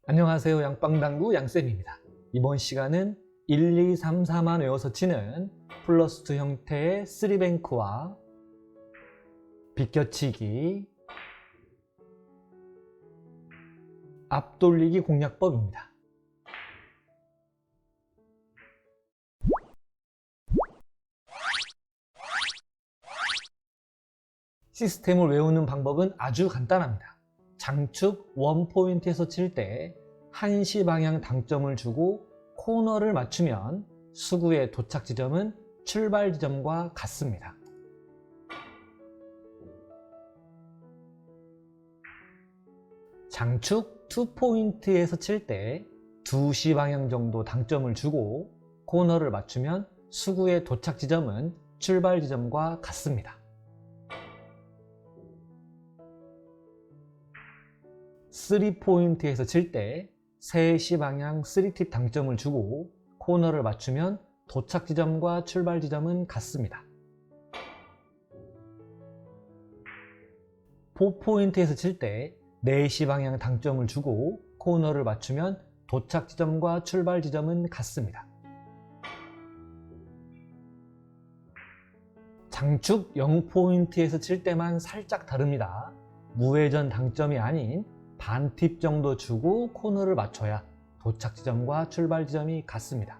안녕하세요. 양빵당구 양쌤입니다. 이번 시간은 1, 2, 3, 4만 외워서 치는 플러스2 형태의 3뱅크와 비껴치기, 앞돌리기 공략법입니다. 시스템을 외우는 방법은 아주 간단합니다. 장축 원포인트에서 칠 때 한시 방향 당점을 주고 코너를 맞추면 수구의 도착 지점은 출발 지점과 같습니다. 장축 2포인트에서 칠 때 2시 방향 정도 당점을 주고 코너를 맞추면 수구의 도착 지점은 출발 지점과 같습니다. 3포인트에서 칠 때 3시 방향 3팁 당점을 주고 코너를 맞추면 도착 지점과 출발 지점은 같습니다. 4포인트에서 칠 때 4시 방향 당점을 주고 코너를 맞추면 도착 지점과 출발 지점은 같습니다. 장축 0포인트에서 칠 때만 살짝 다릅니다. 무회전 당점이 아닌 반팁 정도 주고 코너를 맞춰야 도착 지점과 출발 지점이 같습니다.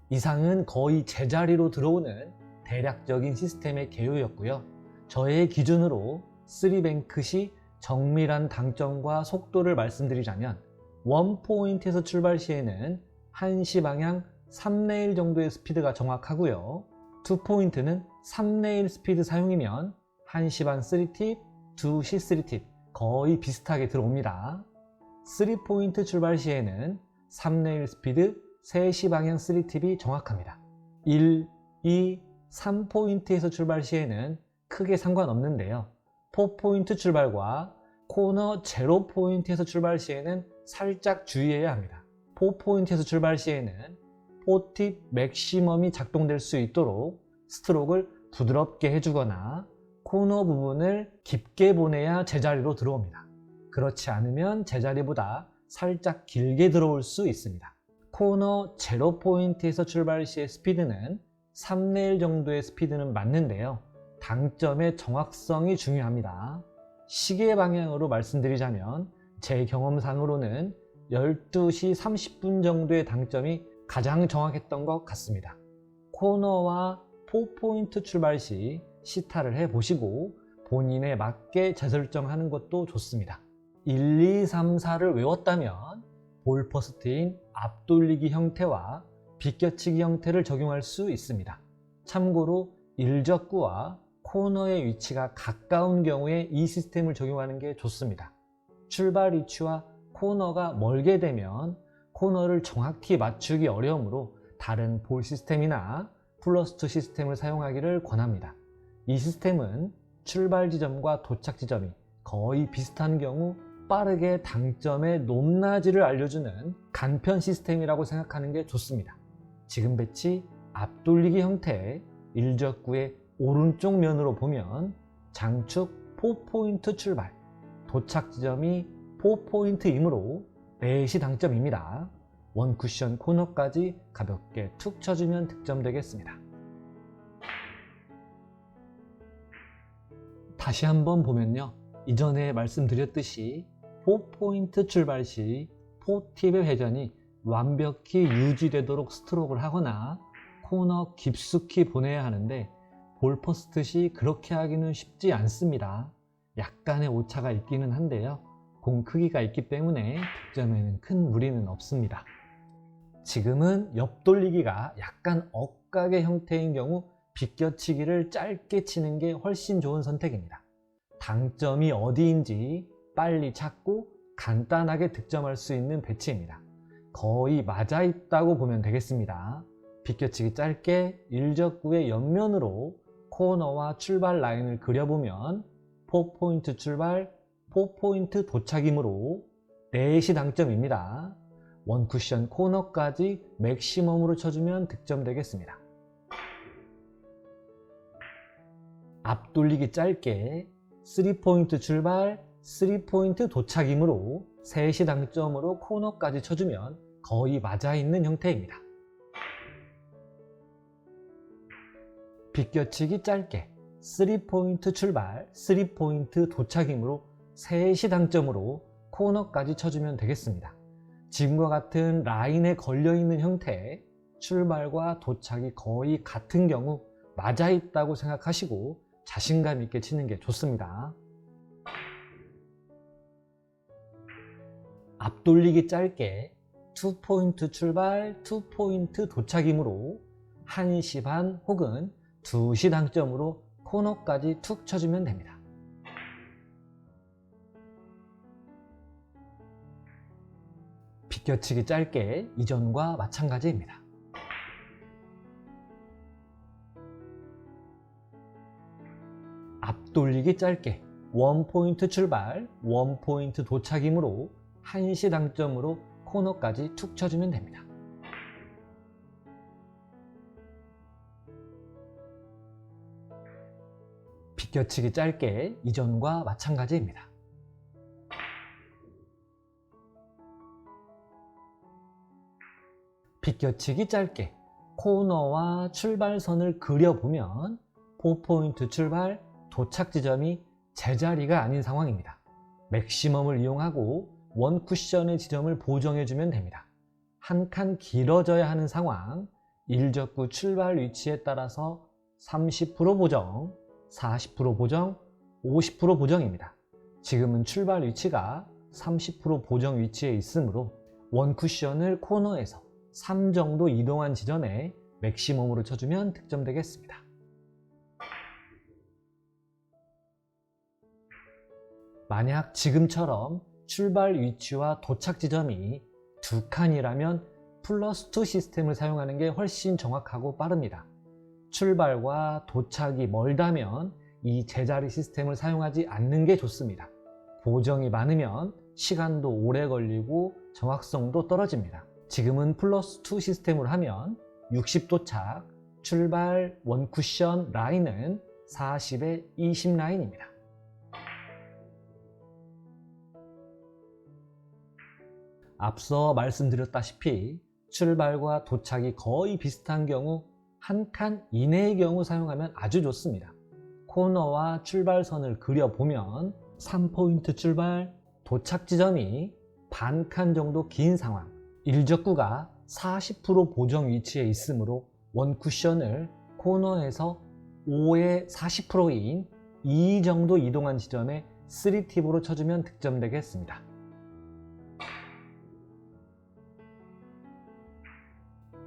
이상은 거의 제자리로 들어오는 대략적인 시스템의 개요였고요. 저의 기준으로 3뱅크 시 정밀한 당점과 속도를 말씀드리자면 1포인트에서 출발 시에는 1시 방향 3레일 정도의 스피드가 정확하고요. 2포인트는 3레일 스피드 사용이면 1시 반 3팁, 2시 3팁 거의 비슷하게 들어옵니다. 3포인트 출발 시에는 3레일 스피드, 3시 방향 3팁이 정확합니다. 1, 2, 3포인트에서 출발 시에는 크게 상관없는데요. 4포인트 출발과 코너 0포인트에서 출발 시에는 살짝 주의해야 합니다. 4포인트에서 출발 시에는 4팁 맥시멈이 작동될 수 있도록 스트로크를 부드럽게 해주거나 코너 부분을 깊게 보내야 제자리로 들어옵니다. 그렇지 않으면 제자리보다 살짝 길게 들어올 수 있습니다. 코너 0포인트에서 출발 시의 스피드는 3레일 정도의 스피드는 맞는데요. 당점의 정확성이 중요합니다. 시계 방향으로 말씀드리자면 제 경험상으로는 12시 30분 정도의 당점이 가장 정확했던 것 같습니다. 코너와 4포인트 출발 시 시타를 해보시고 본인에 맞게 재설정하는 것도 좋습니다. 1, 2, 3, 4를 외웠다면 볼 퍼스트인 앞돌리기 형태와 비껴치기 형태를 적용할 수 있습니다. 참고로 일적구와 코너의 위치가 가까운 경우에 이 시스템을 적용하는 게 좋습니다. 출발 위치와 코너가 멀게 되면 코너를 정확히 맞추기 어려우므로 다른 볼 시스템이나 플러스2 시스템을 사용하기를 권합니다. 이 시스템은 출발 지점과 도착 지점이 거의 비슷한 경우 빠르게 당점의 높낮이를 알려주는 간편 시스템이라고 생각하는 게 좋습니다. 지금 배치 앞돌리기 형태의 일적구의 오른쪽 면으로 보면 장축 4포인트 출발, 도착 지점이 4포인트이므로 4시 당점입니다. 원 쿠션 코너까지 가볍게 툭 쳐주면 득점되겠습니다. 다시 한번 보면요. 이전에 말씀드렸듯이 4포인트 출발 시 4팁의 회전이 완벽히 유지되도록 스트로크를 하거나 코너 깊숙이 보내야 하는데 볼 퍼스트 시 그렇게 하기는 쉽지 않습니다. 약간의 오차가 있기는 한데요. 공 크기가 있기 때문에 득점에는 큰 무리는 없습니다. 지금은 옆돌리기가 약간 억각의 형태인 경우 비껴치기를 짧게 치는 게 훨씬 좋은 선택입니다. 당점이 어디인지 빨리 찾고 간단하게 득점할 수 있는 배치입니다. 거의 맞아 있다고 보면 되겠습니다. 비껴치기 짧게 일적구의 옆면으로 코너와 출발 라인을 그려보면 4포인트 출발, 4포인트 도착이므로 4시 당점입니다. 원 쿠션 코너까지 맥시멈으로 쳐주면 득점되겠습니다. 앞돌리기 짧게 3포인트 출발, 3포인트 도착이므로 3시 당점으로 코너까지 쳐주면 거의 맞아 있는 형태입니다. 비껴치기 짧게 3포인트 출발, 3포인트 도착이므로 3시 당점으로 코너까지 쳐주면 되겠습니다. 지금과 같은 라인에 걸려있는 형태, 출발과 도착이 거의 같은 경우 맞아 있다고 생각하시고 자신감 있게 치는 게 좋습니다. 앞돌리기 짧게 2포인트 출발, 2포인트 도착이므로 1시 반 혹은 2시 당점으로 코너까지 툭 쳐주면 됩니다. 비껴치기 짧게 이전과 마찬가지입니다. 앞돌리기 짧게 1포인트 출발, 1포인트 도착이므로 1시 당점으로 코너까지 툭 쳐주면 됩니다. 비껴치기 짧게 이전과 마찬가지입니다. 비껴치기 짧게 코너와 출발선을 그려보면 4포인트 출발, 도착 지점이 제자리가 아닌 상황입니다. 맥시멈을 이용하고 원 쿠션의 지점을 보정해주면 됩니다. 한 칸 길어져야 하는 상황, 1적구 출발 위치에 따라서 30% 보정, 40% 보정, 50% 보정입니다. 지금은 출발 위치가 30% 보정 위치에 있으므로 원 쿠션을 코너에서 3 정도 이동한 지점에 맥시멈으로 쳐주면 득점되겠습니다. 만약 지금처럼 출발 위치와 도착 지점이 2칸이라면 플러스 2 시스템을 사용하는 게 훨씬 정확하고 빠릅니다. 출발과 도착이 멀다면 이 제자리 시스템을 사용하지 않는 게 좋습니다. 보정이 많으면 시간도 오래 걸리고 정확성도 떨어집니다. 지금은 플러스 2 시스템으로 하면 60 도착, 출발 원 쿠션 라인은 40에 20 라인입니다. 앞서 말씀드렸다시피 출발과 도착이 거의 비슷한 경우 한 칸 이내의 경우 사용하면 아주 좋습니다. 코너와 출발선을 그려보면 3포인트 출발, 도착 지점이 반 칸 정도 긴 상황, 1적구가 40% 보정 위치에 있으므로 원 쿠션을 코너에서 5에 40%인 2 정도 이동한 지점에 3팁으로 쳐주면 득점되겠습니다.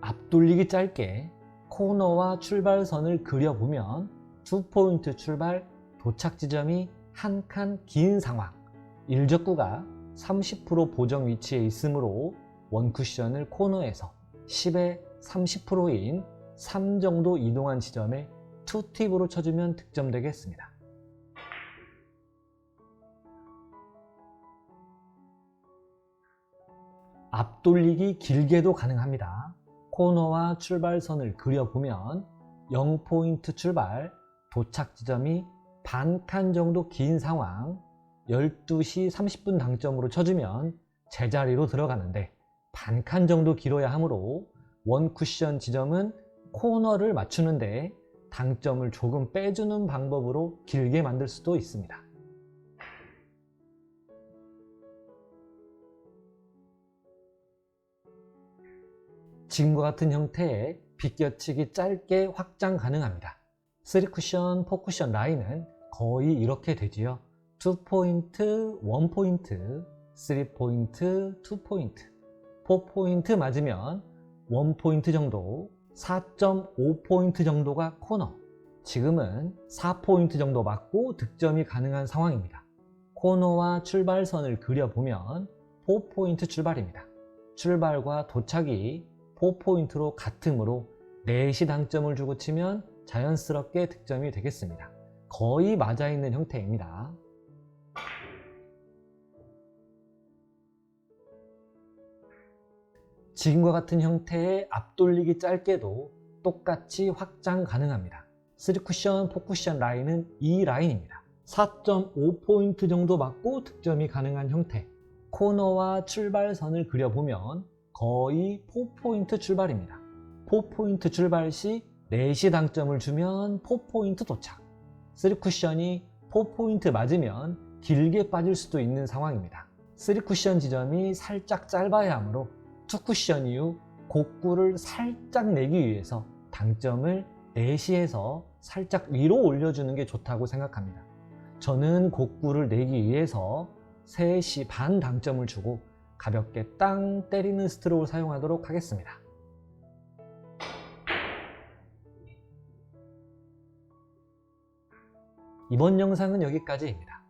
앞돌리기 짧게 코너와 출발선을 그려보면 2포인트 출발, 도착 지점이 한 칸 긴 상황, 1적구가 30% 보정 위치에 있으므로 원 쿠션을 코너에서 10에 30%인 3 정도 이동한 지점에 2팁으로 쳐주면 득점되겠습니다. 앞돌리기 길게도 가능합니다. 코너와 출발선을 그려보면 0포인트 출발, 도착 지점이 반 칸 정도 긴 상황, 12시 30분 당점으로 쳐주면 제자리로 들어가는데 반 칸 정도 길어야 하므로 원 쿠션 지점은 코너를 맞추는데 당점을 조금 빼주는 방법으로 길게 만들 수도 있습니다. 지금과 같은 형태의 비껴치기 짧게 확장 가능합니다. 3쿠션, 4쿠션 라인은 거의 이렇게 되지요. 2포인트, 1포인트, 3포인트, 2포인트, 4포인트 맞으면 1포인트 정도, 4.5포인트 정도가 코너. 지금은 4포인트 정도 맞고 득점이 가능한 상황입니다. 코너와 출발선을 그려보면 4포인트 출발입니다. 출발과 도착이 4포인트로 같으므로 4시 당점을 주고 치면 자연스럽게 득점이 되겠습니다. 거의 맞아 있는 형태입니다. 지금과 같은 형태의 앞돌리기 짧게도 똑같이 확장 가능합니다. 3쿠션, 4쿠션 라인은 이 라인입니다. 4.5포인트 정도 맞고 득점이 가능한 형태. 코너와 출발선을 그려보면 거의 4포인트 출발입니다. 4포인트 출발 시 4시 당점을 주면 4포인트 도착. 3쿠션이 4포인트 맞으면 길게 빠질 수도 있는 상황입니다. 3쿠션 지점이 살짝 짧아야 하므로 2쿠션 이후 곡구를 살짝 내기 위해서 당점을 4시에서 살짝 위로 올려주는 게 좋다고 생각합니다. 저는 곡구를 내기 위해서 3시 반 당점을 주고 가볍게 땅 때리는 스트로크를 사용하도록 하겠습니다. 이번 영상은 여기까지입니다.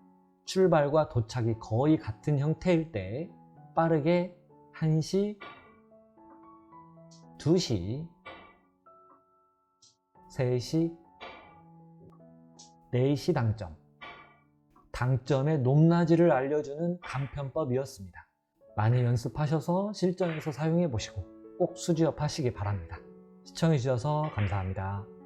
출발과 도착이 거의 같은 형태일 때 빠르게 1시, 2시, 3시, 4시 당점. 당점의 높낮이를 알려주는 간편법이었습니다. 많이 연습하셔서 실전에서 사용해 보시고 꼭 수지업 하시기 바랍니다. 시청해 주셔서 감사합니다.